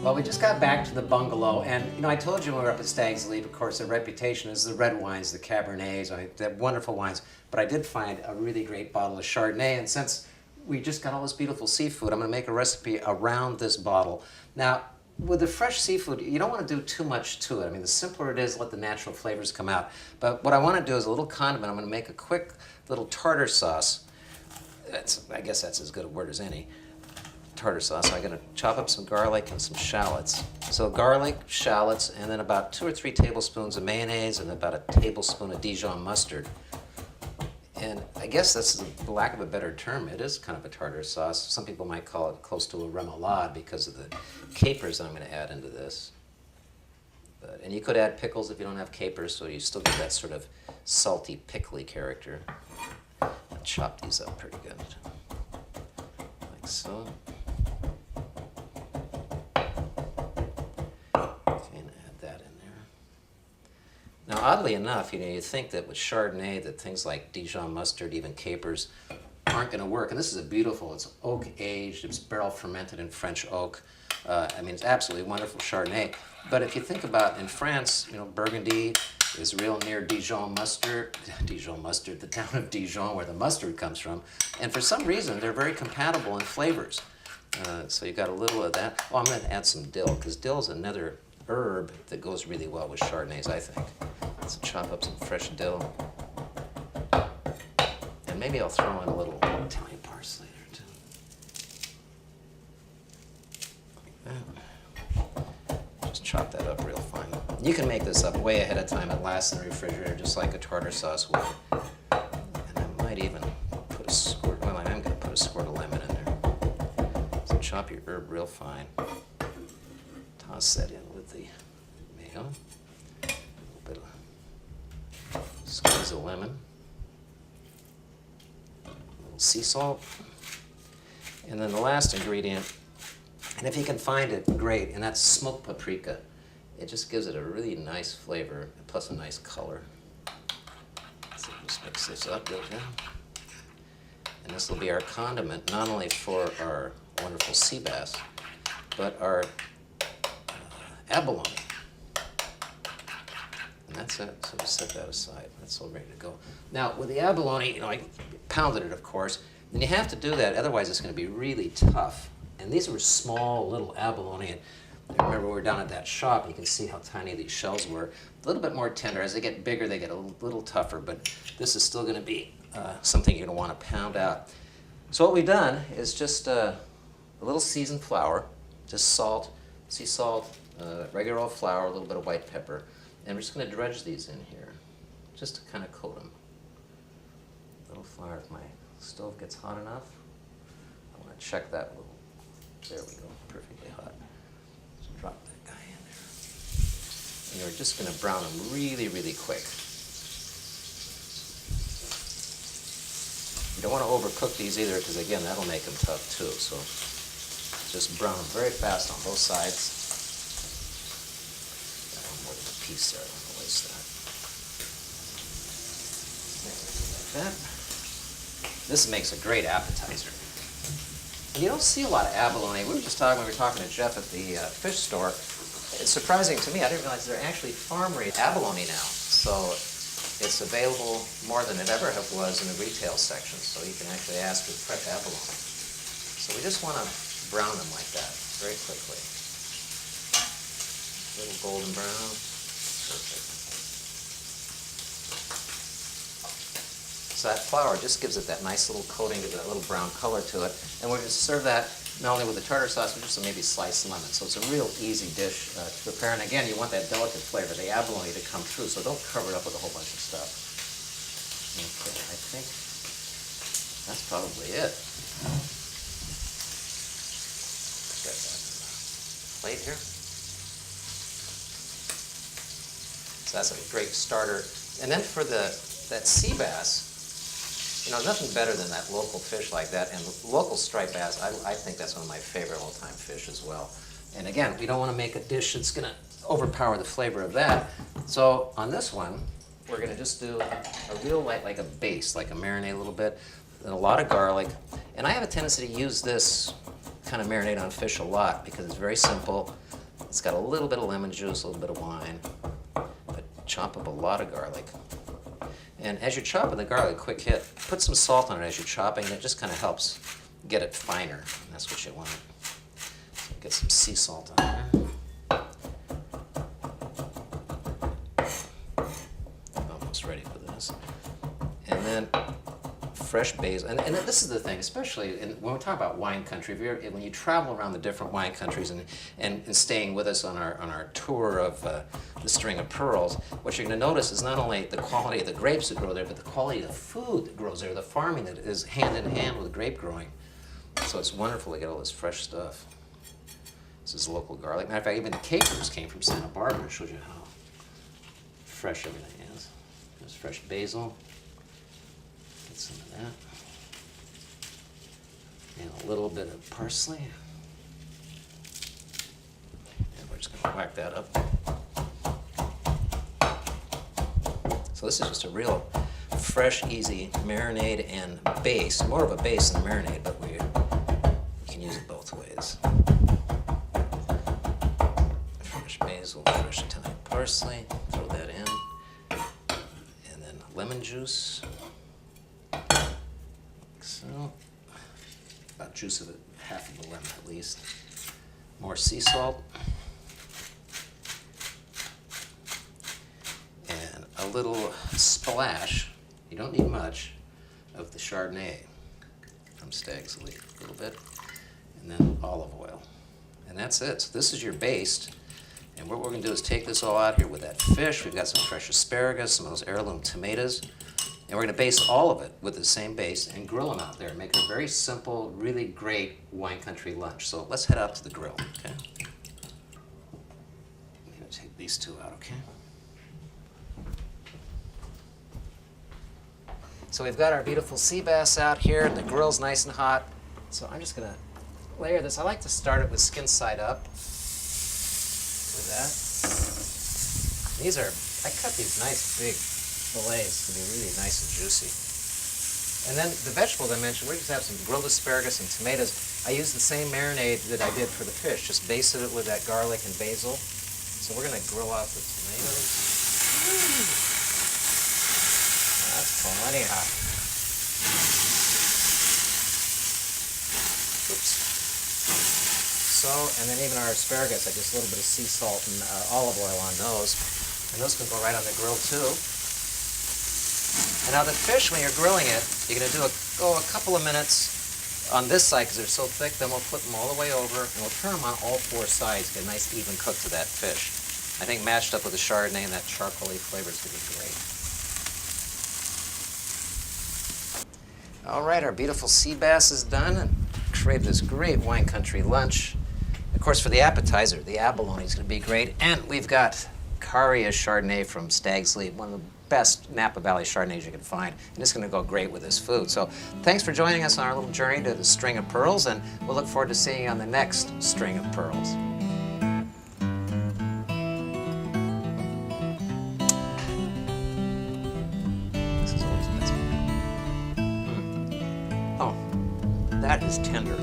Well, we just got back to the bungalow, and I told you when we were up at Stag's Leap, of course, their reputation is the red wines, the Cabernets, they're wonderful wines. But I did find a really great bottle of Chardonnay, and since we just got all this beautiful seafood, I'm going to make a recipe around this bottle. Now, with the fresh seafood, you don't want to do too much to it. I mean, the simpler it is, let the natural flavors come out. But what I want to do is a little condiment. I'm going to make a quick little tartar sauce. I guess that's as good a word as any. Tartar sauce. I'm going to chop up some garlic and some shallots. So garlic, shallots, and then about 2 or 3 tablespoons of mayonnaise and about a tablespoon of Dijon mustard. And I guess that's, for lack of a better term, it is kind of a tartar sauce. Some people might call it close to a remoulade because of the capers that I'm going to add into this. And you could add pickles if you don't have capers, so you still get that sort of salty, pickly character. I'll chop these up pretty good, like so. Now, oddly enough, you think that with Chardonnay that things like Dijon mustard, even capers, aren't going to work. And this is it's oak aged, it's barrel fermented in French oak. I mean, it's absolutely wonderful Chardonnay. But if you think about in France, Burgundy is real near Dijon mustard, the town of Dijon where the mustard comes from. And for some reason, they're very compatible in flavors. So you got a little of that. Oh, I'm going to add some dill, because dill is another herb that goes really well with Chardonnays, I think. So chop up some fresh dill. And maybe I'll throw in a little Italian parsley there too. Like that. Just chop that up real fine. You can make this up way ahead of time. It lasts in the refrigerator just like a tartar sauce would. And I might even put a squirt, well, I am going to put a squirt of lemon in there. So chop your herb real fine. Toss that in with the mayo. A little bit of squeeze of lemon. A little sea salt. And then the last ingredient, and if you can find it, great, and that's smoked paprika. It just gives it a really nice flavor, plus a nice color. So just mix this up real good. And this will be our condiment, not only for our wonderful sea bass, but our abalone. And that's it. So just set that aside. That's all ready to go. Now, with the abalone, I pounded it, of course. And you have to do that, otherwise it's going to be really tough. And these were small little abalone. And I remember we were down at that shop, you can see how tiny these shells were. A little bit more tender. As they get bigger, they get a little tougher, but this is still going to be something you're going to want to pound out. So what we've done is just a little seasoned flour, just salt, sea salt, regular old flour, a little bit of white pepper, and we're just going to dredge these in here, just to kind of coat them. A little flour. If my stove gets hot enough, I want to check that little. There we go, perfectly hot. Just drop that guy in there. And you're just going to brown them really, really quick. You don't want to overcook these either, because again, that'll make them tough too. So just brown them very fast on both sides. Got one more than a piece there, I don't want to waste that. Like that. This makes a great appetizer. And you don't see a lot of abalone. We were talking to Jeff at the fish store. It's surprising to me, I didn't realize they're actually farm-raised abalone now. So it's available more than it ever was in the retail section. So you can actually ask for fresh abalone. So we just want to brown them like that very quickly. A little golden brown. Perfect. So that flour just gives it that nice little coating, gives it that little brown color to it. And we're going to serve that not only with the tartar sauce, but just maybe sliced lemon. So it's a real easy dish to prepare. And again, you want that delicate flavor, the abalone, to come through. So don't cover it up with a whole bunch of stuff. Okay, I think that's probably it. Get that plate here. So that's a great starter. And then for that sea bass, nothing better than that local fish like that. And local striped bass, I think that's one of my favorite all-time fish as well. And again, we don't want to make a dish that's going to overpower the flavor of that. So on this one, we're going to just do a real light, like a base, like a marinade a little bit, and a lot of garlic. And I have a tendency to use this kind of marinade on fish a lot because it's very simple. It's got a little bit of lemon juice, a little bit of wine, but chop up a lot of garlic. And as you're chopping the garlic, quick hit, put some salt on it as you're chopping, and it just kind of helps get it finer. And that's what you want. So get some sea salt on there. Almost ready for this. And then fresh basil. And this is the thing, especially when we talk about wine country, when you travel around the different wine countries and staying with us on our tour of the String of Pearls, what you're going to notice is not only the quality of the grapes that grow there, but the quality of the food that grows there, the farming that is hand in hand with grape growing. So it's wonderful to get all this fresh stuff. This is local garlic. Matter of fact, even the capers came from Santa Barbara. It shows you how fresh everything is. There's fresh basil. Get some of that. And a little bit of parsley. And we're just going to whack that up. So this is just a real fresh, easy marinade and base. More of a base than a marinade, but you can use it both ways. Fresh basil, fresh Italian parsley. Throw that in. And then lemon juice. Like so. About juice of half of the lemon at least. More sea salt. And a little splash, you don't need much, of the Chardonnay from Stag's Leap. A little bit. And then olive oil. And that's it. So this is your baste. And what we're going to do is take this all out here with that fish. We've got some fresh asparagus, some of those heirloom tomatoes. And we're going to baste all of it with the same base and grill them out there. Make it a very simple, really great wine country lunch. So let's head out to the grill, okay? I'm going to take these two out, okay? So we've got our beautiful sea bass out here, and the grill's nice and hot. So I'm just going to layer this. I like to start it with skin side up. With that. I cut these nice big fillets to be really nice and juicy. And then the vegetables I mentioned, we just have some grilled asparagus and tomatoes. I used the same marinade that I did for the fish, just basted it with that garlic and basil. So we're going to grill out the tomatoes. That's plenty hot. Oops. So, and then even our asparagus, I just a little bit of sea salt and olive oil on those. And those can go right on the grill too. And now the fish, when you're grilling it, you're going to go a couple of minutes on this side because they're so thick. Then we'll put them all the way over, and we'll turn them on all four sides to get a nice even cook to that fish. I think matched up with the Chardonnay and that charcoaly flavor is going to be great. All right, our beautiful sea bass is done, and create this great wine country lunch. Of course, for the appetizer, the abalone is going to be great, and we've got Caria Chardonnay from Stag's Leap, one of the best Napa Valley Chardonnays you can find, and it's going to go great with this food. So thanks for joining us on our little journey to the String of Pearls, and we'll look forward to seeing you on the next String of Pearls. This is always the best. Oh, that is tender.